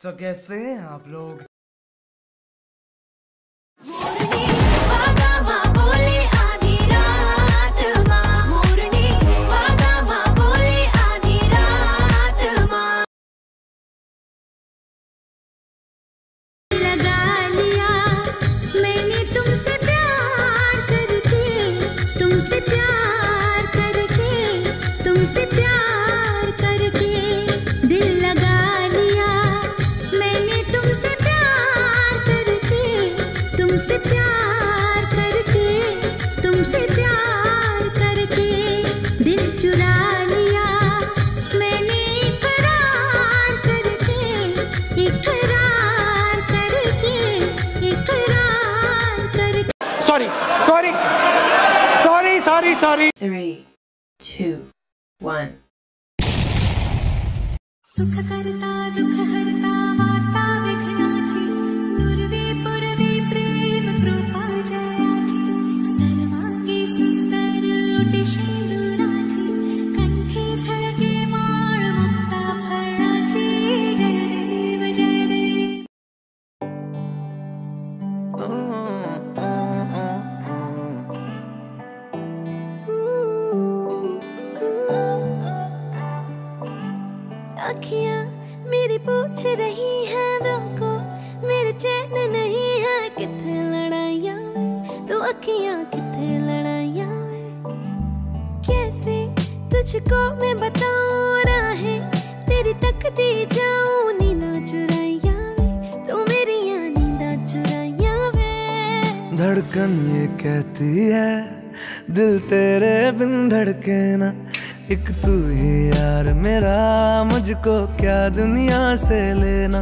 तो कैसे हैं आप लोग? Sorry. 3, 2, 1. सुख करता दुख हरता वार्ता विघ्नाची पूर्वी पूर्वी प्रेम कृपा जयाची सर्वांगी सुंदर ओटी शेंदुराची कंठी झळके माळ मुक्ता फळाची जय देव जय देव. अखियाँ मेरी पूछ रही हैं दिल को मेरे चैन नहीं है किथे लड़ाइयाँ में तो अखियाँ किथे लड़ाइयाँ में कैसे तुझको मैं बताऊँ राहें तेरी तकती जाऊँ नींदा चुराइयाँ में तो मेरी यहाँ नींदा चुराइयाँ में. धड़कन ये कहती है दिल तेरे बिन धड़के ना एक तू ही यार मेरा मुझको क्या दुनिया से लेना.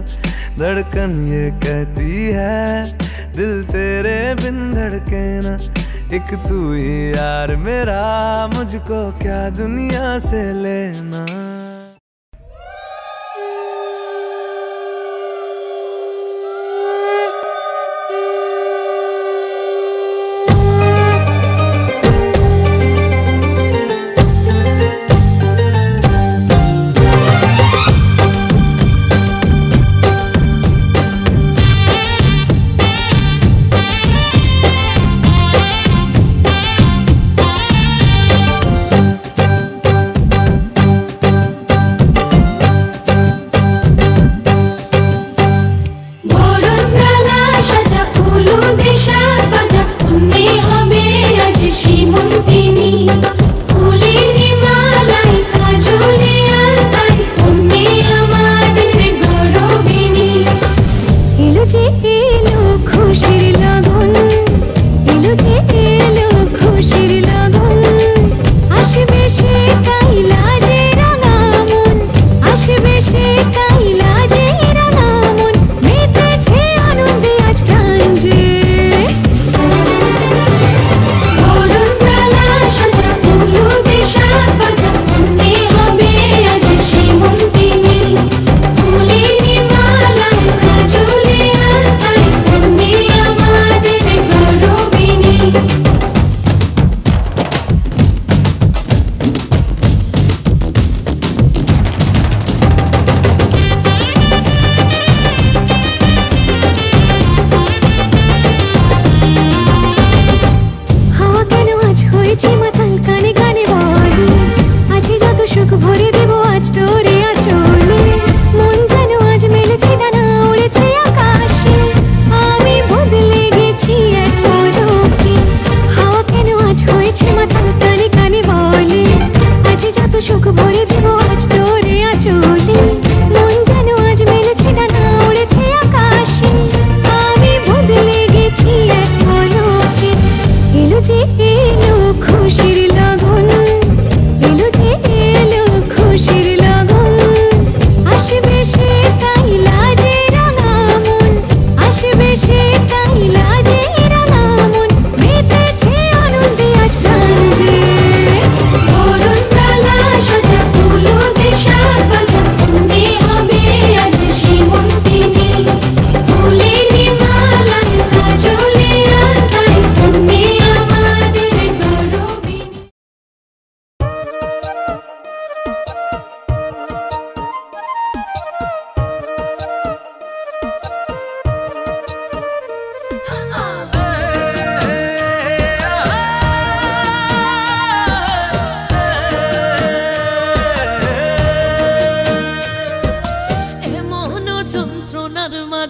धड़कन ये कहती है दिल तेरे बिन धड़के ना एक तू ही यार मेरा मुझको क्या दुनिया से लेना.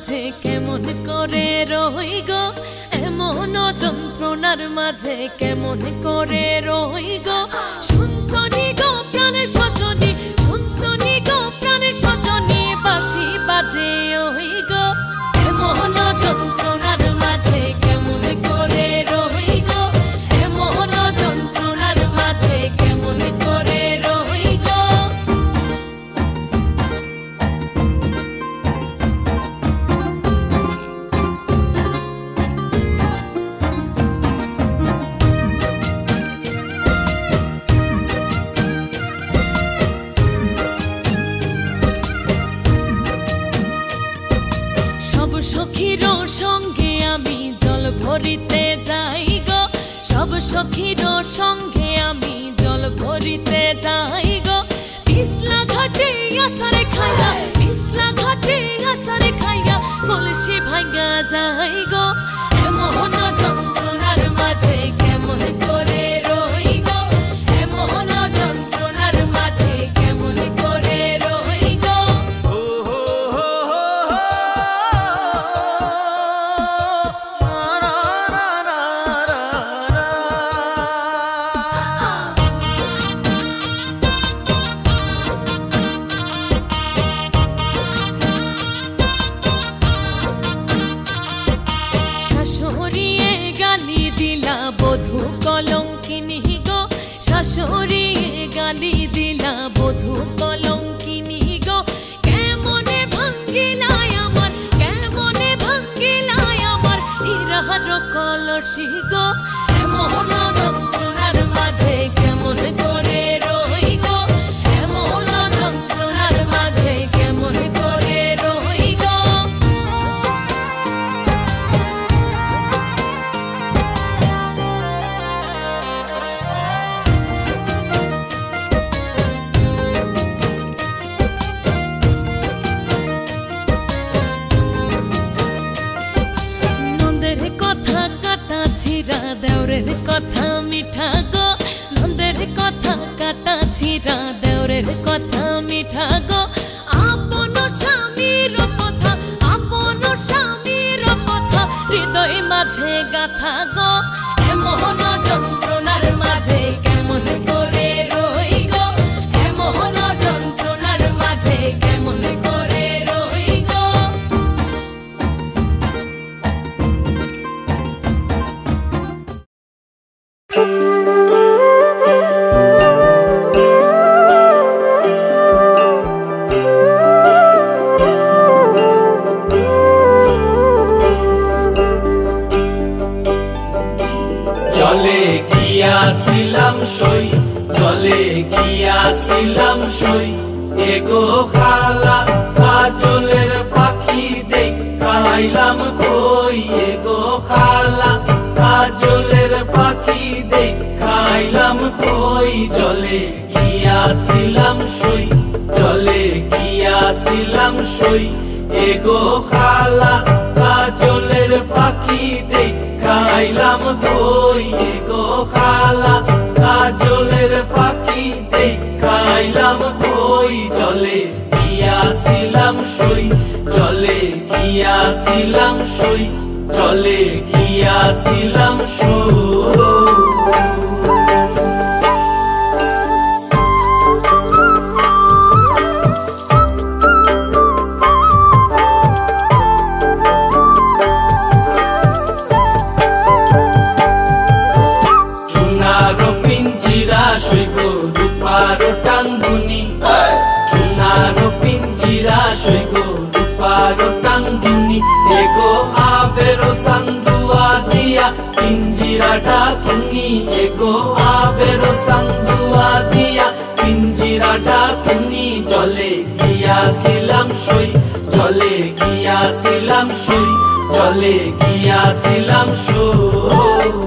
মাঝে কেমন করে রই গো এমন যন্ত্রণার মাঝে কেমন করে রই গো শুনছনি গো প্রাণের সজনী শুনছনি গো প্রাণের সজনী বাঁশি বাজে ওই গো এমন যন্ত্রণার মাঝে কেমন করে রই গো এমন যন্ত্রণার মাঝে কেমন করে রই গো সব সখীর সঙ্গে আমি জল ভরিতে যাই গো সব সখীর সঙ্গে আমি জল ভরিতে যাই গো পিছলা ঘাটে আসারে খাইয়া পিছলা ঘাটে আসারে খাইয়া কলসি ভাঙা যাই গো এমন যন্ত্রণার মাঝে কেমন করে রই গো এমন যন্ত্রণার মাঝে কেমন করে রই গো শাশুড়িয়ে গালি দিলা বধূ কলঙ্কিনী গো শাশুড়িয়ে গালি দিলা বধূ কলঙ্কিনী গো কেমনে ভাঙ্গিলাই আমার কেমনে ভাঙ্গিলাই আমার হীরার কলসি গো এমন যন্ত্রণার মাঝে কেমন করে রই গো এমন যন্ত্রণার মাঝে কেমন করে রই গো নন্দের কথা কাটা ছিড়া দেওরের কথা মিঠা গো নন্দের কথা কাটা ছিড়া দেওরের কথা মিঠা গো আপন স্বামীর কথা আপন স্বামীর কথা হৃদয় মাঝে গাথা গো এমন যন্ত্রণার মাঝে কেমন করে রই গো এমন যন্ত্রণার মাঝে কেমন করে রই গো জলে গিয়াছিলাম সই জলে গিয়াছিলাম সই এগো খালা কাজলের পাখি দেখাইলাম কই এগো খালা কাজলের পাখি দেখাইলাম কই জলে গিয়াছিলাম সই জলে গিয়াছিলাম সই এগো খালা কাজলের পাখি দেখাইলাম কই এগো খালা কাজলের পাখি দেখাইলাম কই জলে গিয়াছিলাম সই জলে গিয়াছিলাম সই জলে গিয়াছিলাম সই রূপারো টাঙ্গুনি সোনারো পিঞ্জিরা সইগো রূপারো টাঙ্গুনি এগো আবেরো সান্দুয়া দিয়া পিঞ্জিরাটা তুমি এগো আবেরো সান্দুয়া দিয়া পিঞ্জিরাটা তুমি জলে গিয়াছিলাম সই জলে গিয়াছিলাম সই জলে গিয়াছিলাম সই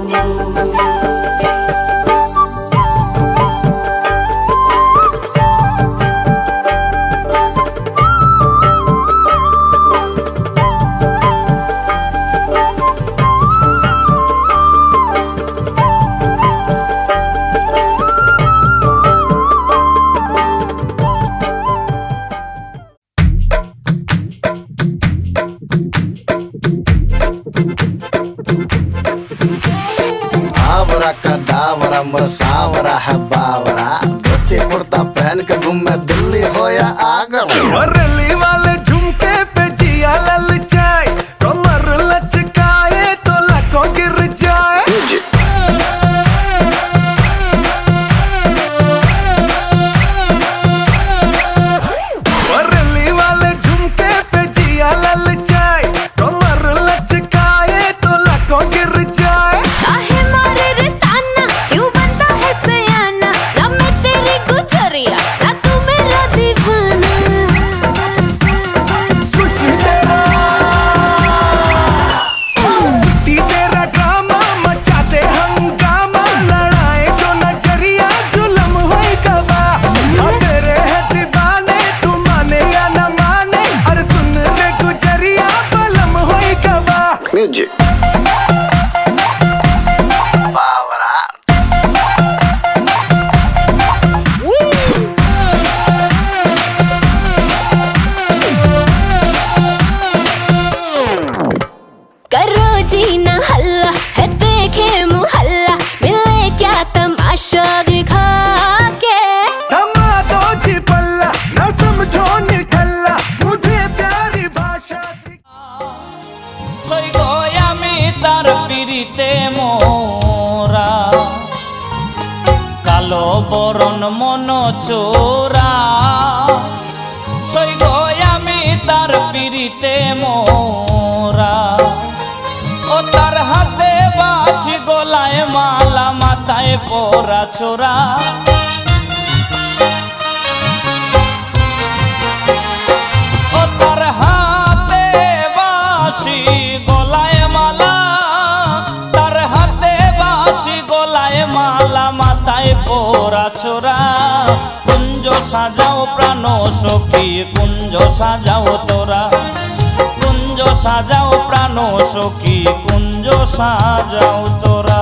नंबर सांवरा है बावरा, धोती कुर्ता पहन के घूमे दिल्ली हो या आगरा। बरेली वाले झुमके पे जिया ललचाए, कमर लचकाए तो लाखों गिर जाए। बरेली वाले झुमके पे जिया ललचाए, कमर लचकाए तो लाखों गिर जाए। काहे मारे रे ताना, क्यों बनता है सयाना, ना मैं तेरी गुजरिया ना तू मेरा दीवाना। सुट्टी तेरा ड्रामा मचा दे हंगामा, लड़ाए जो नजरिया जुलम होई गवा। हाँ तेरे है दीवाने, तू माने या न माने, अरे सुन रे गुजरिया बलम होई गवा। म्यूजिक बावरा। करो जी ना हल्ला है देखे मुहल्ला, मिले क्या तमाशा दिखा के। थमा दो जी पल्ला, न समझो निठल्ला, मुझे प्यारी भाषा সই গো আমি তার পিড়িতে মোরা, কালো বরণ মন চোরা। সই গো আমি তার পিড়িতে মোরা, ও তার হাতে বাঁশি গলায় মালা মাথায় পরা ছোরা। ও তার হাতে বাঁশি গলায় মালা, তার হাতে বাঁশি গলায় মালা মাথায় পরা ছোরা। কুঞ্জ সাজাও প্রাণ সখী, কুঞ্জ সাজাও তোরা, কুঞ্জ সাজাও প্রাণ সখী, কুঞ্জ সাজাও তোরা।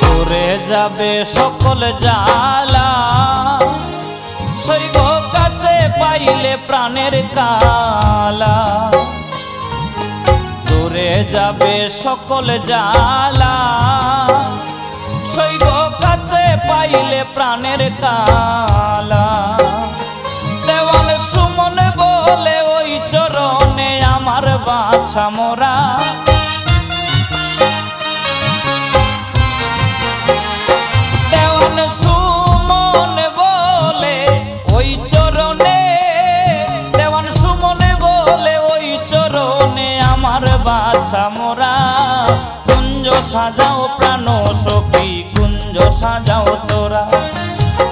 দূরে যাবে সকল জ্বালা, সই গো কাছে পাইলে প্রাণের কালা। দূরে যাবে সকল জ্বালা, সই গো কাছে পাইলে প্রাণের কালা। দেওয়ান সুমন বলে ওই চরণে আমার বাছা মোরা। দেওয়ান সুমন বলে ওই চরণে, দেওয়ান সুমন বলে ওই চরণে আমার বাছা মোরা। কুঞ্জ সাজাও প্রাণ সখী, কুঞ্জ সাজাও তোরা,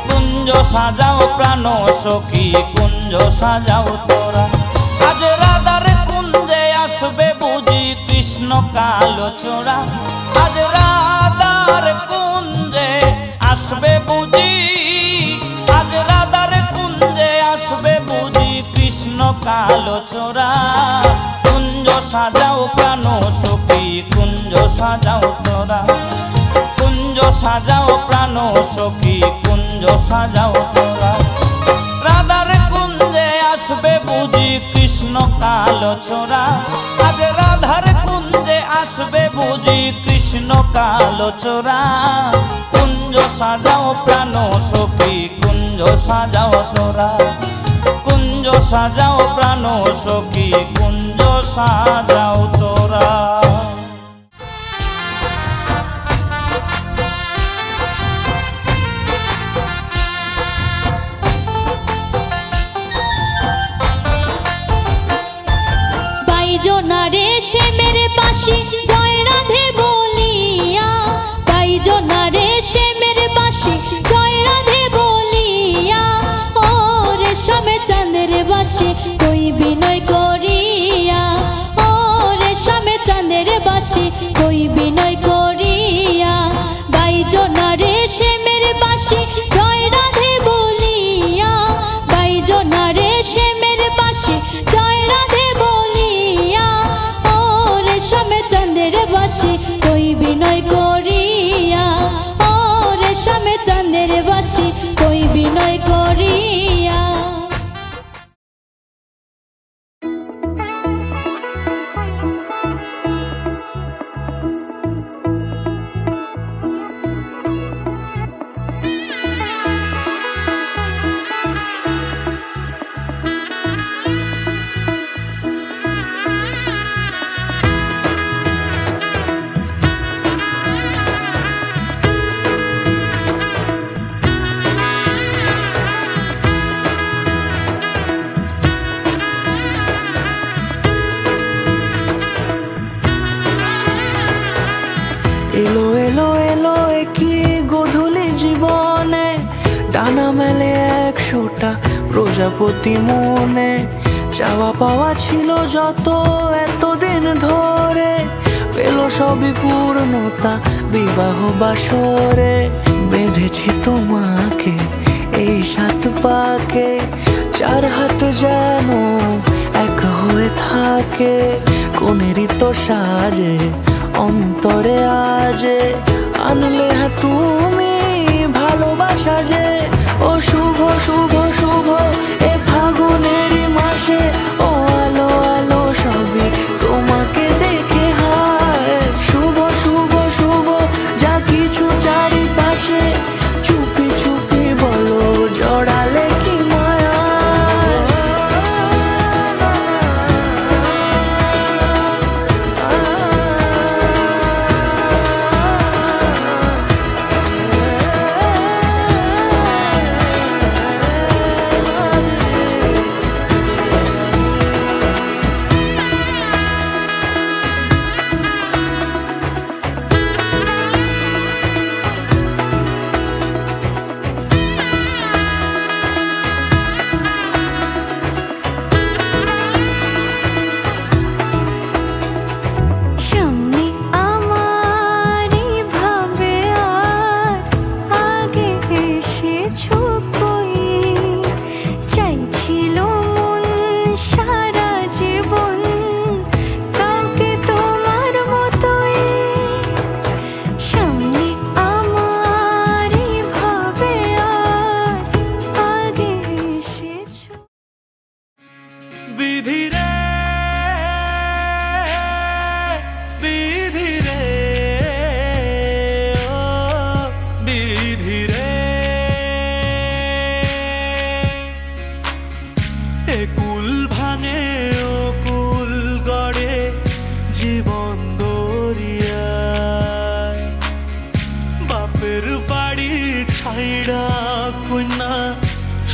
কুঞ্জ সাজাও প্রাণ সখী, কুঞ্জ সাজাও তোরা। আজ রাধার কুঞ্জে আসবে বুঝি কৃষ্ণ কালো চোরা, আজ রাধার কুঞ্জে আসবে বুঝি, আজ রাধার কুঞ্জে আসবে বুঝি কৃষ্ণ কালো চোরা। কুঞ্জ সাজাও প্রাণ সখী, কুঞ্জ সাজাও তোরা, কুঞ্জ সাজাও প্রাণ সখী, কুঞ্জ সাজাও তোরা। রাধার কুঞ্জে আসবে বুঝি কৃষ্ণ কালো ছোরা, আজ রাধার কুঞ্জে আসবে বুঝি কৃষ্ণ কালো চোরা। কুঞ্জ সাজাও প্রাণ সখী, কুঞ্জ সাজাও তোরা, কুঞ্জ সাজাও প্রাণ সখী, কুঞ্জ সাজাও তোরা। বাইজো না রে সে মেরে বাঁশি, জয় রাধে বলিয়া। বাইজো না রে সে মেরে বাঁশি, জয় রাধে বলিয়া। ও রেশমে চাঁদের বাঁশি কই বিনয় করিয়া, ও রেশমে চাঁদের বাঁশি কই বিনয় করিয়া। বাইজো না রে সে মেরে বাঁশি, জয় রাধে বলিয়া। বাইজো না রে সে মেরে বাঁশি, জয় রাধে বলিয়া। ও রেশমে চাঁদের বাঁশি কই বিনয় করিয়া, ও রেশমে চাঁদের বাঁশি কই বিনয় করিয়া। এলো এলো এলো কি গোধূলি জীবনে, ডানা মেলে 100টা প্রজাপতি মনে। চাওয়া পাওয়া ছিল যত এতদিন ধরে, পেল সবই পূর্ণতা বিবাহ বাসরে। বেঁধেছি তোমাকে এই 7 পাকে, 4 হাত যেন এক হয়ে থাকে। কোনেরই তো সাজে অন্তরে আজে, আনলে হ্যাঁ তুমি ভালোবাসা যে। ও শুভ শুভ শুভ এ ফাগুনেরই মাসে, ও আলো আলো সবই তোমাকে দেখে হায়। শুভ শুভ শুভ যা কিছু চারিপাশে, চুপি চুপি বলো জড়ালে কি মায়া।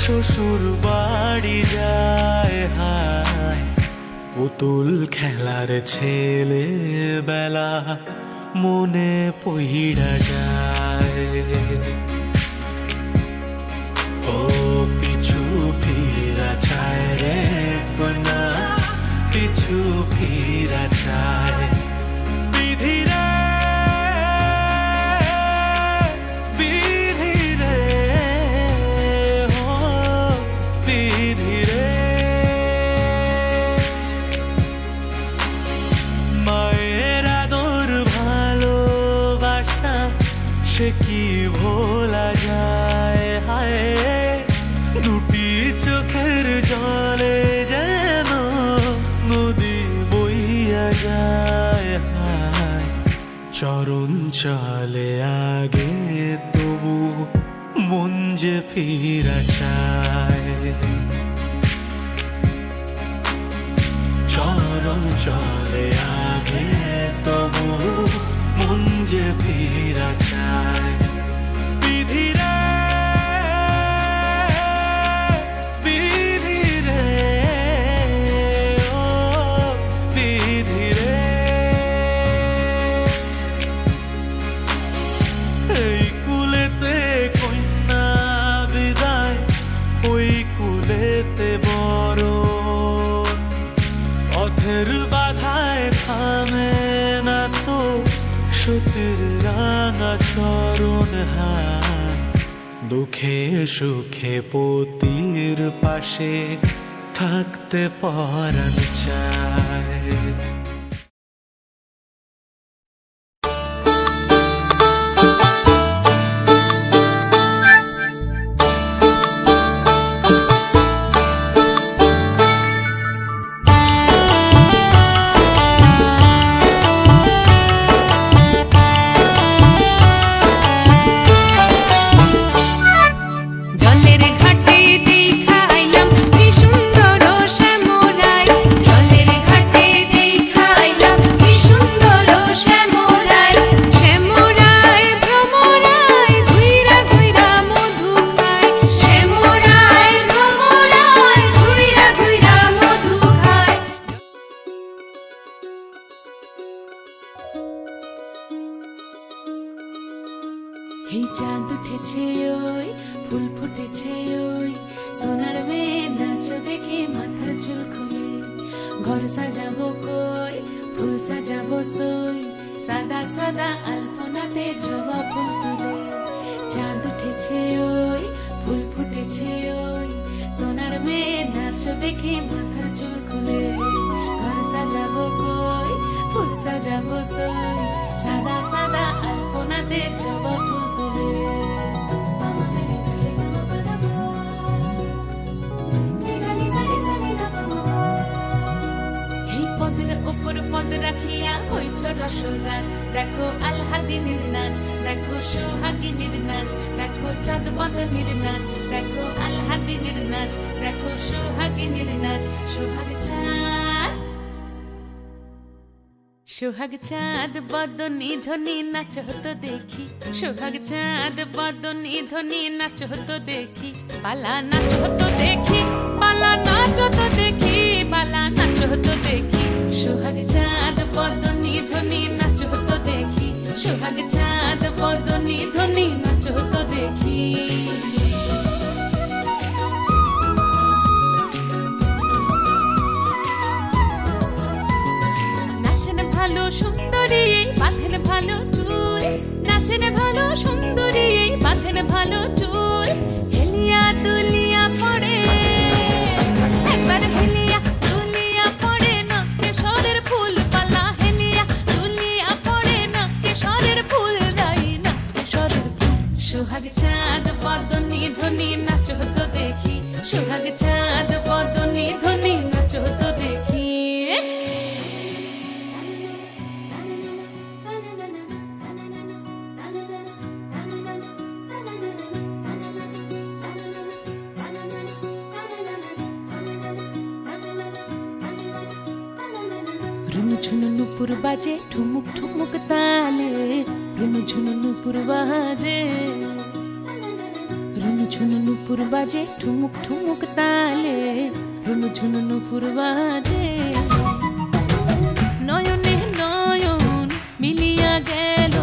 শ্বশুর বাড়ি যায় হায়, পুতুল খেলার ছেলে বেলা মনে পইড়া যায়। ও পিছু ফিরা চায় রে কন্যা, পিছু ফিরা চায়। বিধিরে সে কি ভোলা যায় হায়, দুটি চোখের জলে যেন নদী বইয়া যায় হায়। চরণ চলে আগে তবু মন যে ফিরা চায়। চরণ চলে আগে তবু মন যে ফিরা চায়। বিধিরে বিধিরে ও বিধিরে, এই কুলেতে কন্যা বিদায়, ওই কুলেতে বড়। পথের বাধায় থামে না তো সতীর রাঙা চরণ হায়, দুঃখে সুখে পতির পাশে থাকতে পরাণ চায়। দেখা এই চাঁদ উঠেছে ওই ফুল ফুটেছে ওই সোনার মেয়ে নাচ দেখে মাথার চুল খুলে ঘর সাজাবো কই ফুল সাজাবো সই সাদা সাদা আলপনাতে জবা ফুল তুলে চাঁদ উঠেছে ওই ফুল ফুটেছে ওই সোনার মেয়ে নাচ দেখে মাথার চুল খুলে ঘর সাজাবো কই ফুল সাজাবো সই সাদা সাদা আলপনাতে জবা ফুল তুলে এই পদের উপর পদ রাখিয়া হইছ রসরাজ দেখো আলহাদিনের নাচ দেখো সোহাগিনীর নাচ দেখো চাঁদ বদনের নাচ দেখো আলহাদিনের নাচ দেখো সোহাগিনীর নাচ সোহাগ চাঁদ বদনী ধ্বনি নাচ হতো দেখি সোহাগ চাঁদ বদনী ধ্বনি নাচ হতো দেখি পালা নাচ হতো দেখি পালা নাচ হতো দেখি পালা নাচ হতো দেখি সোহাগ চাঁদ বদনী ধ্বনি নাচ হতো দেখি সোহাগ চাঁদ বদনী ধ্বনি নাচ হতো দেখি ভালো সুন্দরী বাঁধেন ভালো চুল নাচেন ভালো সুন্দরী বাঁধেন ভালো চুল হেলিয়া দুলিয়া পড়ে একবার হেলিয়া দুলিয়া পড়ে না কেশরের ফুল পালা হেলিয়া দুলিয়া পড়ে না কেশরের ফুল দাই না কেশরের ফুল সোহাগ চাঁদ বদনী ধ্বনি নাচ হতো দেখি সোহাগ চাঁদ বদনী ধ্বনি নাচ হতো দেখি ঝুনু নুপুর বাজে ঠুমুক ঠুমুক তালে রুনু ঝুনু নুপুর বাজে রুনু ঝুনু নুপুর বাজে ঠুমুক ঠুমুক তালে রুনু ঝুনু নুপুর বাজে নয়নে নয়ন মিলিয়া গেল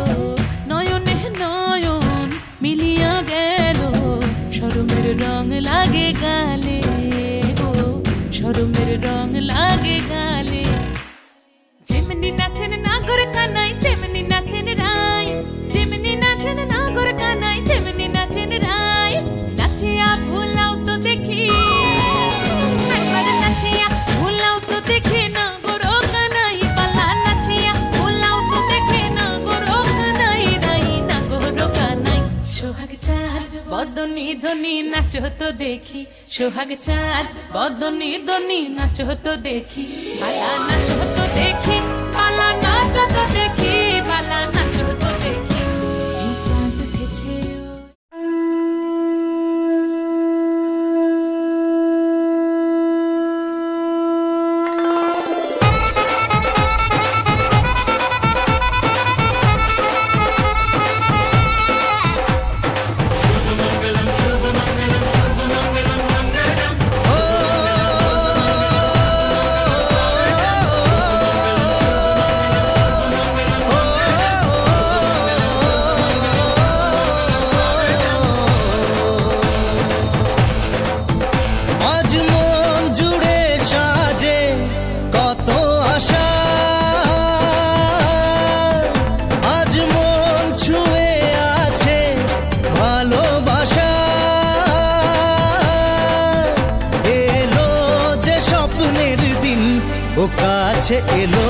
নয়নে নয়ন মিলিয়া গেল শরমের রং লাগে গালে গো শরমের রং লাগে গালে যেমনি নাচেন নাগর কানাই তেমনি নাচেন রায় যেমনি নাচেন নাগর কানাই তেমনি নাচেন রায় নাচিয়া ভুলাও তো দেখি একবার নাচিয়া ভুলাও তো দেখি নাগর কানাই পালা নাচিয়া ভুলাও তো দেখি নাগর কানাই রাই নাগর কানাই সোহাগ চাঁদ বদনী ধ্বনি নাচ হতো দেখি সোহাগ চাঁদ বদনী ধ্বনি নাচ হতো দেখি পালা নাচ হতো দেখি পালা নাচ হতো দেখি পালা নাচ হতো দেখি এই চাঁদ উঠেছে ও কাছে এলো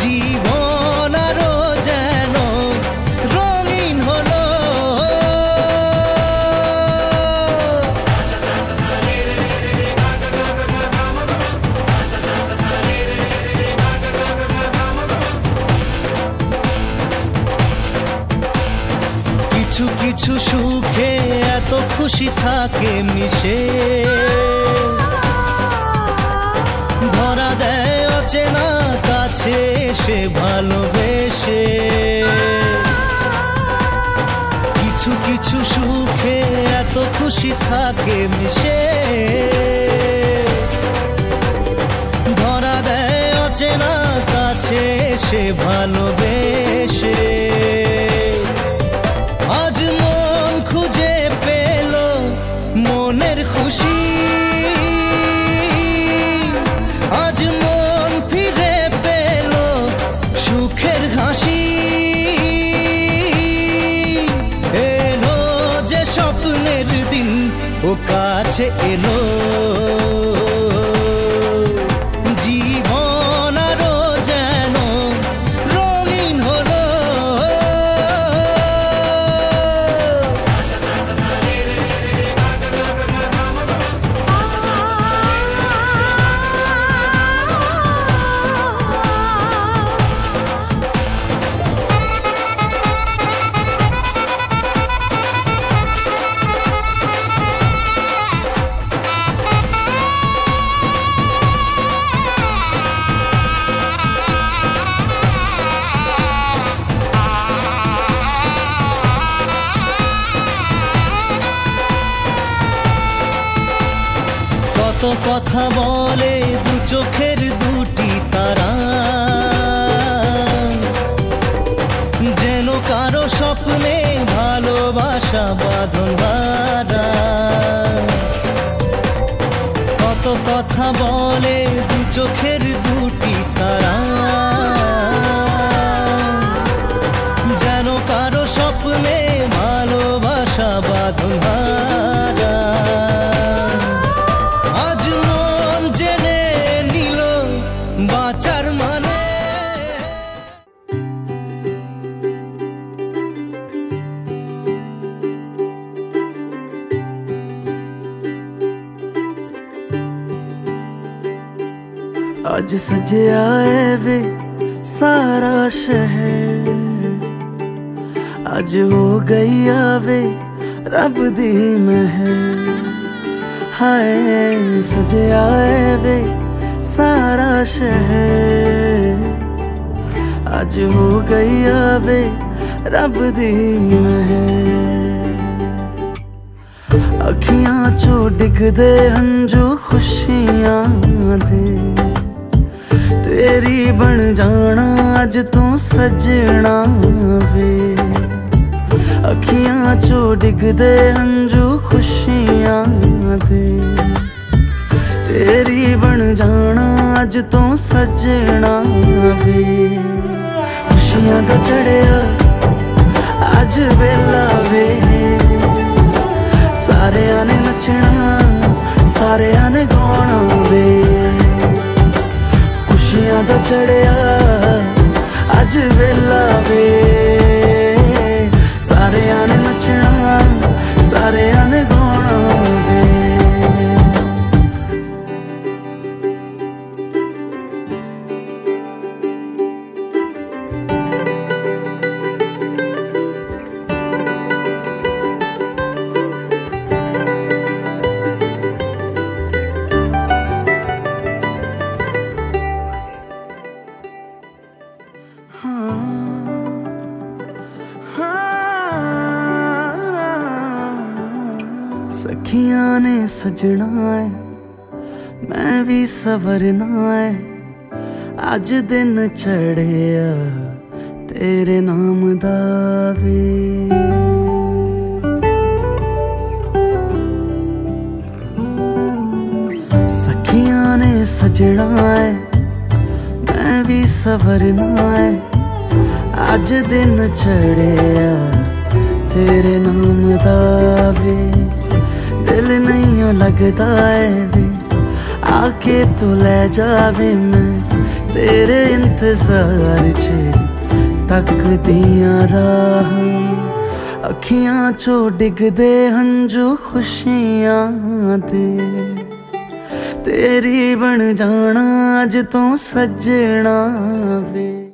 জীবন আরো যেন রঙিন হলো কিছু কিছু সুখে এত খুশি থাকে মিশে ধরা দেয় অচেনা কাছে সে ভালোবেসে কিছু কিছু সুখে এত খুশি থাকে মিশে ধরা দেয় অচেনা কাছে সে ভালোবেসে ও কাছে এলো জীবন আরো যেন রঙিন হলো। কত কথা বলে দু চোখের দুটি তারা, যেন কারো স্বপ্নে ভালোবাসা বাঁধন হারা। কত কথা বলে দু চোখের দুটি তারা, যেন কারো স্বপ্নে ভালোবাসা বাঁধন হারা। আজ মন জেনে নিল বাঁচার মানে। आज सजया है वे सारा शहर, आज हो गई आवे रब दी महर। हाय सजया है वे सारा शहर, आज हो गई आवे रब दी महर। अखियां चो डिगदे हंजू खुशियां दे, तेरी बन जाना अज तू सजना वे। अखियां चो डिगदे हंजू खुशियां दे, तेरी बन जाना अज तू सजना वे। खुशियां दा चढ़िया अज वेला वे, सारेयां ने नचना सारेयां ने गाना वे। खुशियां दा चढ़िया अज वेला वे, सारेयां ने नचना सारेयां ने गाना वे। सखियां ने सजना है मैं भी सवरना है, अज दिन चढ़िया तेरे नाम दा वे। सखियां ने सजना है मैं भी सवरना है, अज दिन चढ़िया तेरे नाम दा वे। दिल नहीं लगता है वे आके तू ले जावे, मैं तेरे इंतजार च तक दिया राह। अखियां चो डिगदे हंजू खुशियां दे, तेरी बन जाना अज तू सजना वे।